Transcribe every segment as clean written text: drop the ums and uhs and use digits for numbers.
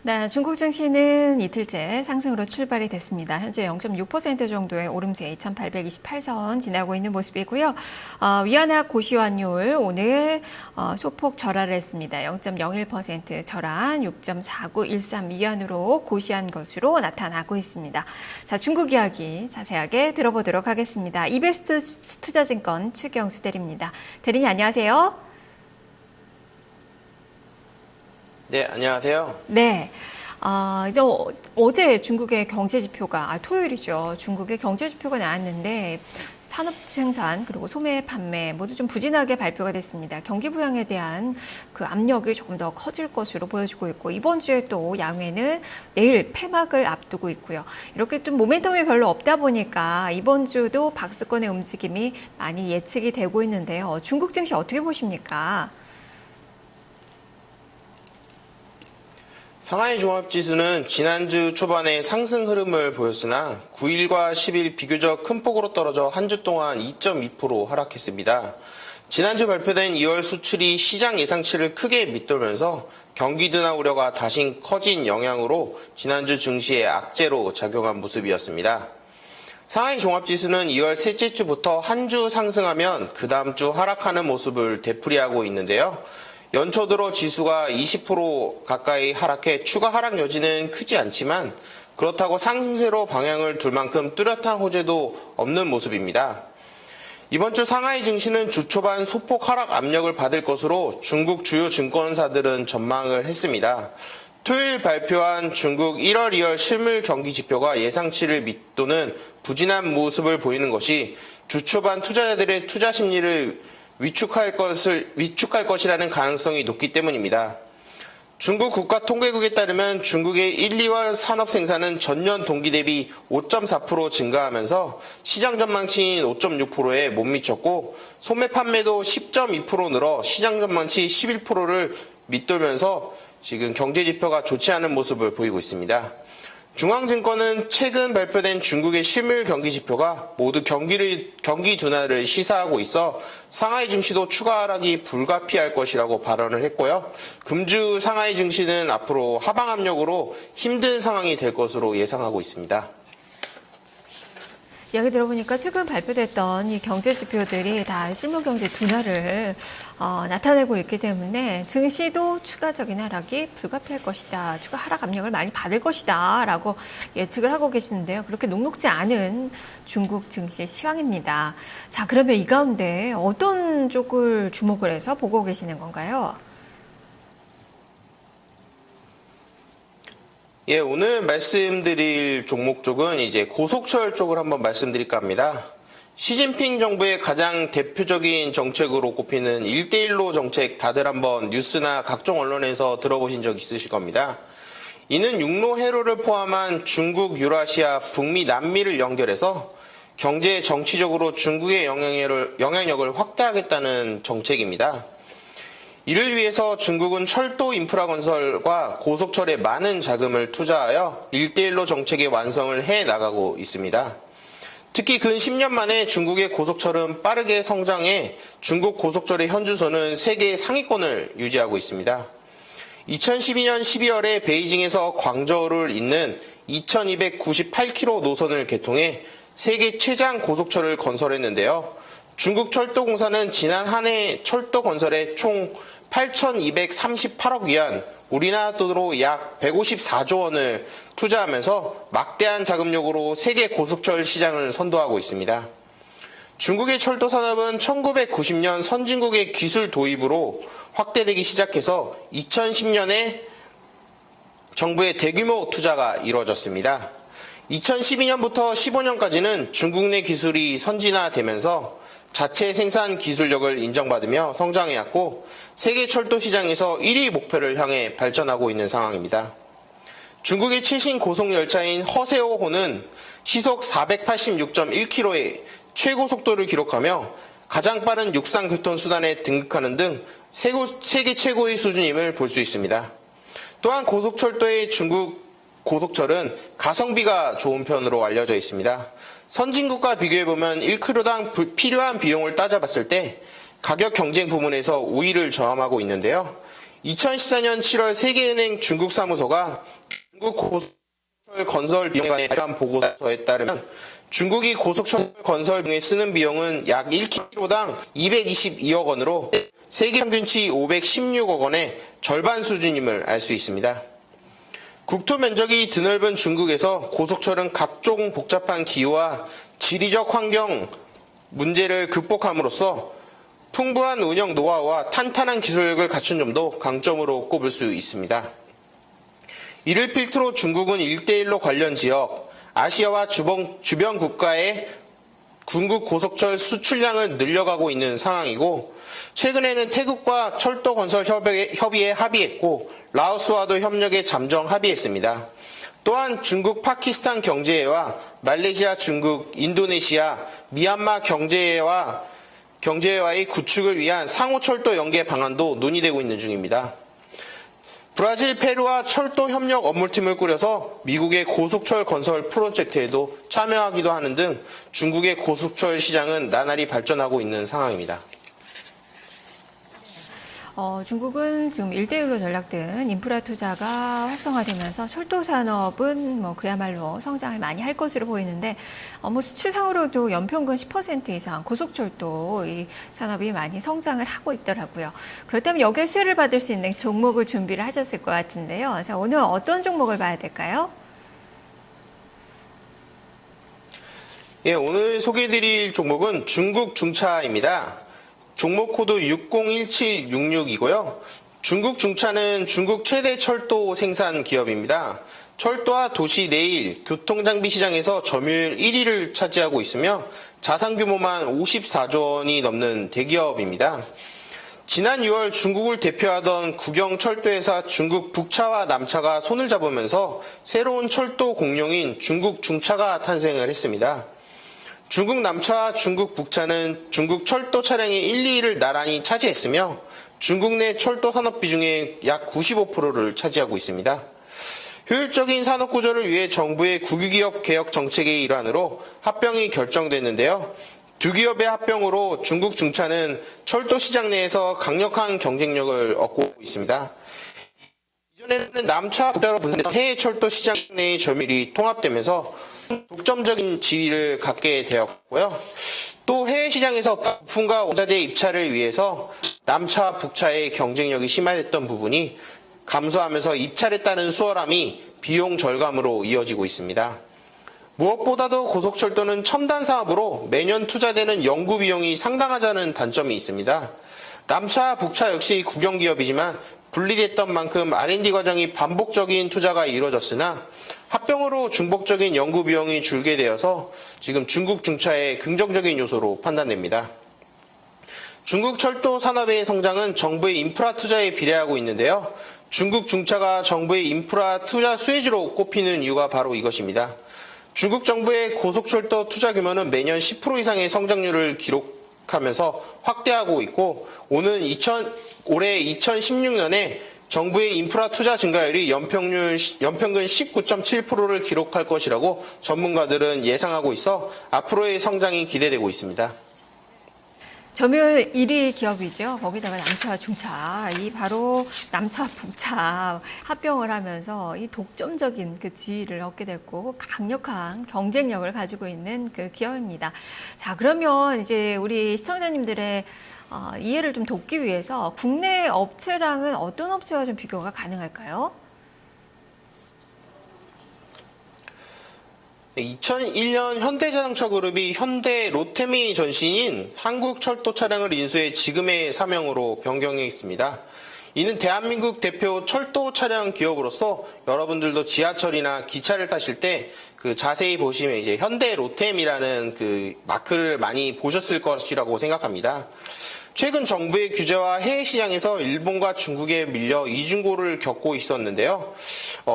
네, 중국 증시는 이틀째 상승으로 출발이 됐습니다. 현재 0.6% 정도의 오름세 2,828선 지나고 있는 모습이고요. 위안화 고시환율 오늘 소폭 절하를 했습니다. 0.01% 절한 6.4913 위안으로 고시한 것으로 나타나고 있습니다. 자, 중국 이야기 자세하게 들어보도록 하겠습니다. 이베스트 투자증권 최경수 대리입니다. 대리님 안녕하세요. 네, 안녕하세요. 네. 이제 어제 중국의 경제 지표가, 토요일이죠. 중국의 경제 지표가 나왔는데, 산업 생산, 그리고 소매 판매 모두 좀 부진하게 발표가 됐습니다. 경기 부양에 대한 그 압력이 조금 더 커질 것으로 보여지고 있고, 이번 주에 또 양회는 내일 폐막을 앞두고 있고요. 이렇게 좀 모멘텀이 별로 없다 보니까 이번 주도 박스권의 움직임이 많이 예측이 되고 있는데요. 중국 증시 어떻게 보십니까? 상하이 종합지수는 지난주 초반에 상승 흐름을 보였으나 9일과 10일 비교적 큰 폭으로 떨어져 한 주 동안 2.2% 하락했습니다. 지난주 발표된 2월 수출이 시장 예상치를 크게 밑돌면서 경기 둔화 우려가 다시 커진 영향으로 지난주 증시에 악재로 작용한 모습이었습니다. 상하이 종합지수는 2월 셋째 주부터 한 주 상승하면 그 다음 주 하락하는 모습을 되풀이하고 있는데요. 연초 들어 지수가 20% 가까이 하락해 추가 하락 여지는 크지 않지만 그렇다고 상승세로 방향을 둘 만큼 뚜렷한 호재도 없는 모습입니다. 이번 주 상하이 증시는 주 초반 소폭 하락 압력을 받을 것으로 중국 주요 증권사들은 전망을 했습니다. 토요일 발표한 중국 1월, 2월 실물 경기 지표가 예상치를 밑도는 부진한 모습을 보이는 것이 주 초반 투자자들의 투자 심리를 위축할 것이라는 가능성이 높기 때문입니다. 중국 국가통계국에 따르면 중국의 1, 2월 산업 생산은 전년 동기 대비 5.4% 증가하면서 시장 전망치인 5.6%에 못 미쳤고 소매 판매도 10.2% 늘어 시장 전망치 11%를 밑돌면서 지금 경제 지표가 좋지 않은 모습을 보이고 있습니다. 중앙증권은 최근 발표된 중국의 실물 경기 지표가 모두 경기 둔화를 시사하고 있어 상하이 증시도 추가 하락이 불가피할 것이라고 발언을 했고요. 금주 상하이 증시는 앞으로 하방 압력으로 힘든 상황이 될 것으로 예상하고 있습니다. 이야기 들어보니까 최근 발표됐던 이 경제 지표들이 다 실물 경제 둔화를 나타내고 있기 때문에 증시도 추가적인 하락이 불가피할 것이다. 추가 하락 압력을 많이 받을 것이다. 라고 예측을 하고 계시는데요. 그렇게 녹록지 않은 중국 증시 시황입니다. 자, 그러면 이 가운데 어떤 쪽을 주목을 해서 보고 계시는 건가요? 예, 오늘 말씀드릴 종목 쪽은 이제 고속철 쪽을 한번 말씀드릴까 합니다. 시진핑 정부의 가장 대표적인 정책으로 꼽히는 1대1로 정책 다들 한번 뉴스나 각종 언론에서 들어보신 적 있으실 겁니다. 이는 육로 해로를 포함한 중국, 유라시아, 북미, 남미를 연결해서 경제, 정치적으로 중국의 영향력을 확대하겠다는 정책입니다. 이를 위해서 중국은 철도 인프라 건설과 고속철에 많은 자금을 투자하여 1대1로 정책의 완성을 해 나가고 있습니다. 특히 근 10년 만에 중국의 고속철은 빠르게 성장해 중국 고속철의 현주소는 세계 상위권을 유지하고 있습니다. 2012년 12월에 베이징에서 광저우를 잇는 2298km 노선을 개통해 세계 최장 고속철을 건설했는데요. 중국철도공사는 지난 한 해 철도 건설에 총 8,238억 위안, 우리나라 돈으로 약 154조 원을 투자하면서 막대한 자금력으로 세계 고속철 시장을 선도하고 있습니다. 중국의 철도 산업은 1990년 선진국의 기술 도입으로 확대되기 시작해서 2010년에 정부의 대규모 투자가 이루어졌습니다. 2012년부터 15년까지는 중국 내 기술이 선진화되면서 자체 생산 기술력을 인정받으며 성장해왔고 세계 철도 시장에서 1위 목표를 향해 발전하고 있는 상황입니다. 중국의 최신 고속열차인 허세오호는 시속 486.1km의 최고 속도를 기록하며 가장 빠른 육상 교통수단에 등극하는 등 세계 최고의 수준임을 볼 수 있습니다. 또한 고속철도의 중국 고속철은 가성비가 좋은 편으로 알려져 있습니다. 선진국과 비교해보면 1km당 필요한 비용을 따져봤을 때 가격 경쟁 부문에서 우위를 점하고 있는데요. 2014년 7월 세계은행 중국 사무소가 중국 고속철 건설 비용에 관한 발표한 보고서에 따르면 중국이 고속철 건설 비용에 쓰는 비용은 약 1km당 222억 원으로 세계 평균치 516억 원의 절반 수준임을 알 수 있습니다. 국토 면적이 드넓은 중국에서 고속철은 각종 복잡한 기후와 지리적 환경 문제를 극복함으로써 풍부한 운영 노하우와 탄탄한 기술력을 갖춘 점도 강점으로 꼽을 수 있습니다. 이를 필두로 중국은 1대1로 관련 지역, 아시아와 주변 국가의 중국 고속철 수출량을 늘려가고 있는 상황이고, 최근에는 태국과 철도 건설 협의에 합의했고, 라오스와도 협력에 잠정 합의했습니다. 또한 중국 파키스탄 경제회와 말레이시아, 중국, 인도네시아, 미얀마 경제회와의 구축을 위한 상호철도 연계 방안도 논의되고 있는 중입니다. 브라질, 페루와 철도 협력 업무팀을 꾸려서 미국의 고속철 건설 프로젝트에도 참여하기도 하는 등 중국의 고속철 시장은 나날이 발전하고 있는 상황입니다. 중국은 지금 1대1로 전락된 인프라 투자가 활성화되면서 철도 산업은 그야말로 성장을 많이 할 것으로 보이는데, 수치상으로도 연평균 10% 이상 고속철도 이 산업이 많이 성장을 하고 있더라고요. 그렇다면 여기에 수혜를 받을 수 있는 종목을 준비를 하셨을 것 같은데요. 자, 오늘 어떤 종목을 봐야 될까요? 예, 오늘 소개해드릴 종목은 중국 중차입니다. 종목 코드 601766이고요. 중국 중차는 중국 최대 철도 생산 기업입니다. 철도와 도시 레일, 교통장비 시장에서 점유율 1위를 차지하고 있으며 자산 규모만 54조 원이 넘는 대기업입니다. 지난 6월 중국을 대표하던 국영철도회사 중국 북차와 남차가 손을 잡으면서 새로운 철도 공룡인 중국 중차가 탄생을 했습니다. 중국 남차와 중국 북차는 중국 철도 차량의 1, 2위를 나란히 차지했으며 중국 내 철도 산업 비중의 약 95%를 차지하고 있습니다. 효율적인 산업 구조를 위해 정부의 국유기업 개혁 정책의 일환으로 합병이 결정됐는데요. 두 기업의 합병으로 중국 중차는 철도 시장 내에서 강력한 경쟁력을 얻고 있습니다. 이전에는 남차, 북차로 분산됐던 해외 철도 시장 내의 점유율이 통합되면서 독점적인 지위를 갖게 되었고요. 또 해외 시장에서 부품과 원자재 입찰을 위해서 남차, 북차의 경쟁력이 심화됐던 부분이 감소하면서 입찰에 따른 수월함이 비용 절감으로 이어지고 있습니다. 무엇보다도 고속철도는 첨단 사업으로 매년 투자되는 연구 비용이 상당하다는 단점이 있습니다. 남차, 북차 역시 국영기업이지만 분리됐던 만큼 R&D 과정이 반복적인 투자가 이루어졌으나 합병으로 중복적인 연구 비용이 줄게 되어서 지금 중국 중차의 긍정적인 요소로 판단됩니다. 중국 철도 산업의 성장은 정부의 인프라 투자에 비례하고 있는데요. 중국 중차가 정부의 인프라 투자 수혜주로 꼽히는 이유가 바로 이것입니다. 중국 정부의 고속철도 투자 규모는 매년 10% 이상의 성장률을 기록하면서 확대하고 있고, 올해 2016년에 정부의 인프라 투자 증가율이 연평균 19.7%를 기록할 것이라고 전문가들은 예상하고 있어 앞으로의 성장이 기대되고 있습니다. 점유율 1위 기업이죠. 거기다가 남차와 중차, 이 바로 남차와 북차 합병을 하면서 이 독점적인 그 지위를 얻게 됐고 강력한 경쟁력을 가지고 있는 그 기업입니다. 자, 그러면 이제 우리 시청자님들의 이해를 좀 돕기 위해서 국내 업체랑은 어떤 업체와 좀 비교가 가능할까요? 2001년 현대자동차그룹이 현대 로테미 전신인 한국철도 차량을 인수해 지금의 사명으로 변경했습니다. 이는 대한민국 대표 철도 차량 기업으로서 여러분들도 지하철이나 기차를 타실 때 그 자세히 보시면 이제 현대 로템이라는 그 마크를 많이 보셨을 것이라고 생각합니다. 최근 정부의 규제와 해외 시장에서 일본과 중국에 밀려 이중고를 겪고 있었는데요.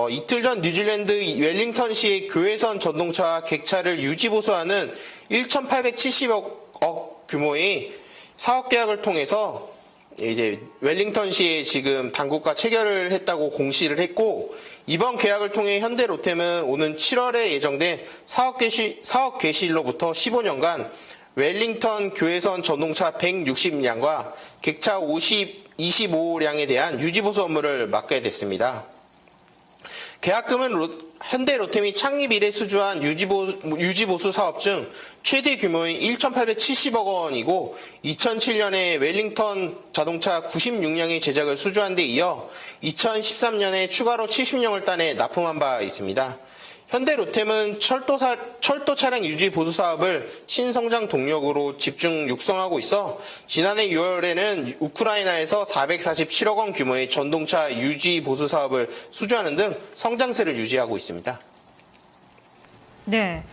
이틀 전 뉴질랜드 웰링턴시의 교회선 전동차 객차를 유지 보수하는 1,870억 규모의 사업 계약을 통해서 이제 웰링턴시에 지금 당국과 체결을 했다고 공시를 했고, 이번 계약을 통해 현대 로템은 오는 7월에 예정된 사업 개시일로부터 15년간 웰링턴 교회선 전동차 160량과 객차 25량에 대한 유지보수 업무를 맡게 됐습니다. 계약금은 현대 로템이 창립 이래 수주한 유지보수 사업 중 최대 규모인 1,870억 원이고 2007년에 웰링턴 자동차 96량의 제작을 수주한 데 이어 2013년에 추가로 70량을 따내 납품한 바 있습니다. 현대 로템은 철도 차량 유지 보수 사업을 신성장 동력으로 집중 육성하고 있어 지난해 6월에는 우크라이나에서 447억 원 규모의 전동차 유지 보수 사업을 수주하는 등 성장세를 유지하고 있습니다. 네.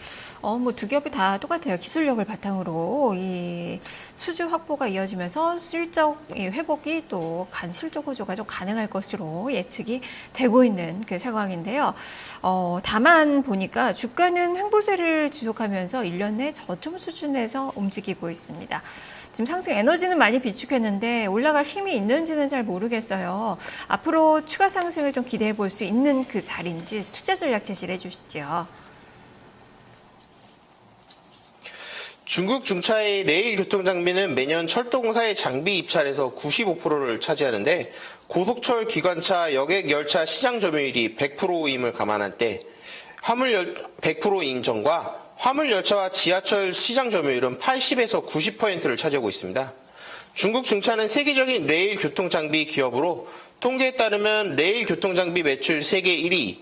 뭐 두 기업이 다 똑같아요. 기술력을 바탕으로 이 수주 확보가 이어지면서 실적 회복이 또 실적 호조가 좀 가능할 것으로 예측이 되고 있는 그 상황인데요. 다만 보니까 주가는 횡보세를 지속하면서 1년 내 저점 수준에서 움직이고 있습니다. 지금 상승 에너지는 많이 비축했는데 올라갈 힘이 있는지는 잘 모르겠어요. 앞으로 추가 상승을 좀 기대해 볼 수 있는 그 자리인지 투자 전략 제시를 해주시죠. 중국 중차의 레일 교통장비는 매년 철도공사의 장비 입찰에서 95%를 차지하는데 고속철 기관차 여객 열차 시장 점유율이 100%임을 감안할 때 100% 인정과 화물 열차와 지하철 시장 점유율은 80에서 90%를 차지하고 있습니다. 중국 중차는 세계적인 레일 교통장비 기업으로 통계에 따르면 레일 교통장비 매출 세계 1위,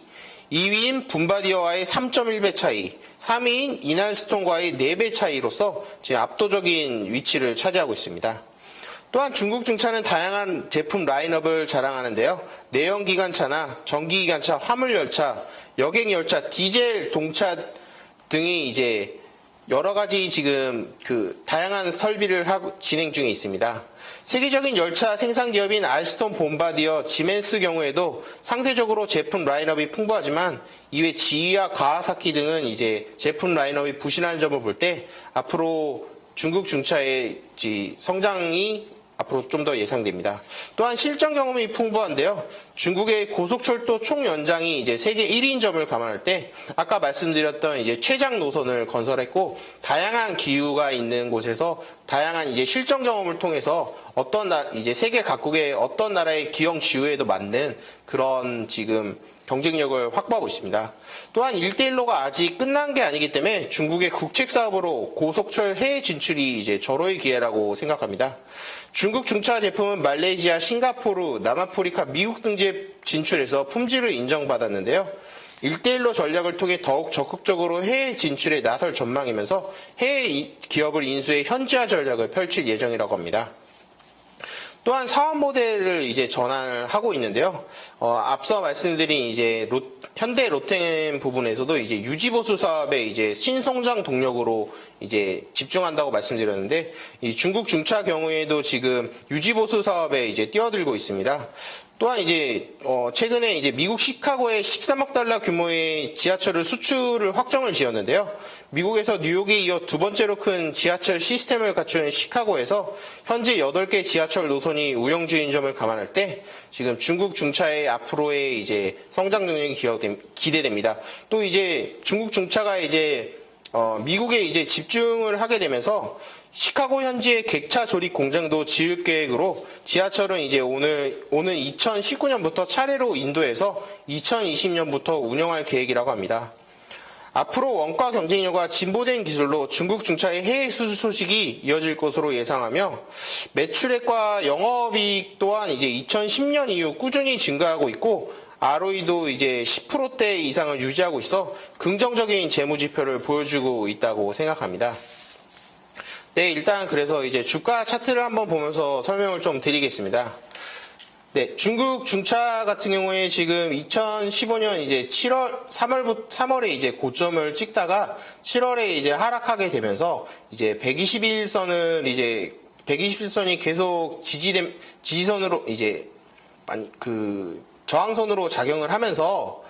2위인 붐바디어와의 3.1배 차이, 3위인 이난스톤과의 4배 차이로서 지금 압도적인 위치를 차지하고 있습니다. 또한 중국 중차는 다양한 제품 라인업을 자랑하는데요. 내연기관차나 전기기관차, 화물열차, 여객열차, 디젤 동차 등이 이제 여러 가지 지금 다양한 설비를 진행 중에 있습니다. 세계적인 열차 생산 기업인 알스톰 봄바디어, 지멘스 경우에도 상대적으로 제품 라인업이 풍부하지만 이외 지휘와 가와사키 등은 이제 제품 라인업이 부실한 점을 볼 때 앞으로 중국 중차의 성장이 앞으로 좀 더 예상됩니다. 또한 실전 경험이 풍부한데요. 중국의 고속철도 총연장이 이제 세계 1위인 점을 감안할 때 아까 말씀드렸던 이제 최장 노선을 건설했고 다양한 기후가 있는 곳에서 다양한 이제 실전 경험을 통해서 이제 세계 각국의 어떤 나라의 기형 지후에도 맞는 그런 지금 경쟁력을 확보하고 있습니다. 또한 1대1로가 아직 끝난 게 아니기 때문에 중국의 국책 사업으로 고속철 해외 진출이 이제 절호의 기회라고 생각합니다. 중국 중차 제품은 말레이시아, 싱가포르, 남아프리카, 미국 등지에 진출해서 품질을 인정받았는데요. 1대1로 전략을 통해 더욱 적극적으로 해외 진출에 나설 전망이면서 해외 기업을 인수해 현지화 전략을 펼칠 예정이라고 합니다. 또한 사업 모델을 이제 전환을 하고 있는데요. 앞서 말씀드린 이제 현대 로템 부분에서도 이제 유지보수 사업에 이제 신성장 동력으로 이제 집중한다고 말씀드렸는데 이 중국 중차 경우에도 지금 유지보수 사업에 이제 뛰어들고 있습니다. 또한 이제 최근에 이제 미국 시카고에 13억 달러 규모의 지하철을 수출을 확정을 지었는데요. 미국에서 뉴욕에 이어 두 번째로 큰 지하철 시스템을 갖춘 시카고에서 현재 8개 지하철 노선이 운영 중인 점을 감안할 때 지금 중국 중차의 앞으로의 이제 성장 능력이 기대됩니다. 또 이제 중국 중차가 이제 미국에 이제 집중을 하게 되면서 시카고 현지의 객차 조립 공장도 지을 계획으로 지하철은 이제 오는 2019년부터 차례로 인도해서 2020년부터 운영할 계획이라고 합니다. 앞으로 원가 경쟁력과 진보된 기술로 중국 중차의 해외 수주 소식이 이어질 것으로 예상하며 매출액과 영업이익 또한 이제 2010년 이후 꾸준히 증가하고 있고 ROE도 이제 10%대 이상을 유지하고 있어 긍정적인 재무지표를 보여주고 있다고 생각합니다. 네, 일단 그래서 이제 주가 차트를 한번 보면서 설명을 좀 드리겠습니다. 네, 중국 중차 같은 경우에 지금 2015년 이제 3월에 이제 고점을 찍다가 7월에 이제 하락하게 되면서 이제 121선이 계속 지지선으로 이제 저항선으로 작용을 하면서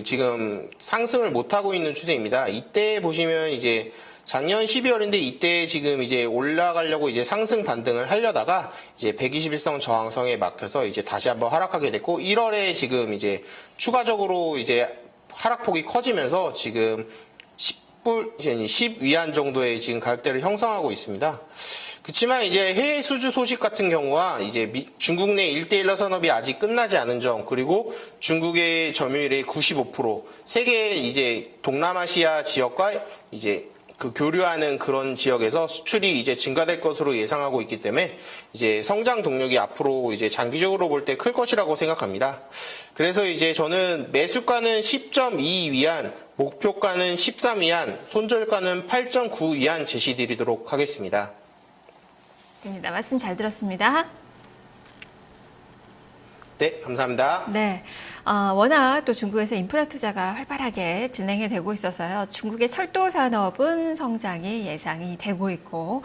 지금 상승을 못하고 있는 추세입니다. 이때 보시면 이제 작년 12월인데 이때 지금 이제 올라가려고 이제 상승 반등을 하려다가 이제 121선 저항선에 막혀서 이제 다시 한번 하락하게 됐고 1월에 지금 이제 추가적으로 이제 하락폭이 커지면서 지금 10위안 정도의 지금 가격대를 형성하고 있습니다. 그렇지만 이제 해외 수주 소식 같은 경우와 이제 중국 내 1대1러 산업이 아직 끝나지 않은 점, 그리고 중국의 점유율의 95%, 세계 이제 동남아시아 지역과 이제 그 교류하는 그런 지역에서 수출이 이제 증가될 것으로 예상하고 있기 때문에 이제 성장 동력이 앞으로 이제 장기적으로 볼 때 클 것이라고 생각합니다. 그래서 이제 저는 매수가는 10.2 위안, 목표가는 13 위안, 손절가는 8.9 위안 제시드리도록 하겠습니다. 맞습니다. 말씀 잘 들었습니다. 네, 감사합니다. 네, 워낙 또 중국에서 인프라 투자가 활발하게 진행이 되고 있어서요. 중국의 철도 산업은 성장이 예상이 되고 있고,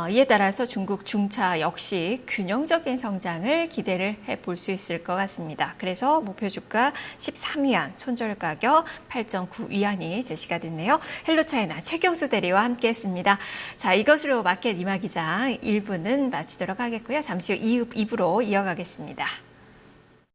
이에 따라서 중국 중차 역시 균형적인 성장을 기대를 해볼 수 있을 것 같습니다. 그래서 목표 주가 13위안, 손절 가격 8.9위안이 제시가 됐네요. 헬로차이나 최경수 대리와 함께했습니다. 자, 이것으로 마켓 이마 기장 1부는 마치도록 하겠고요. 잠시 후 2부로 이어가겠습니다.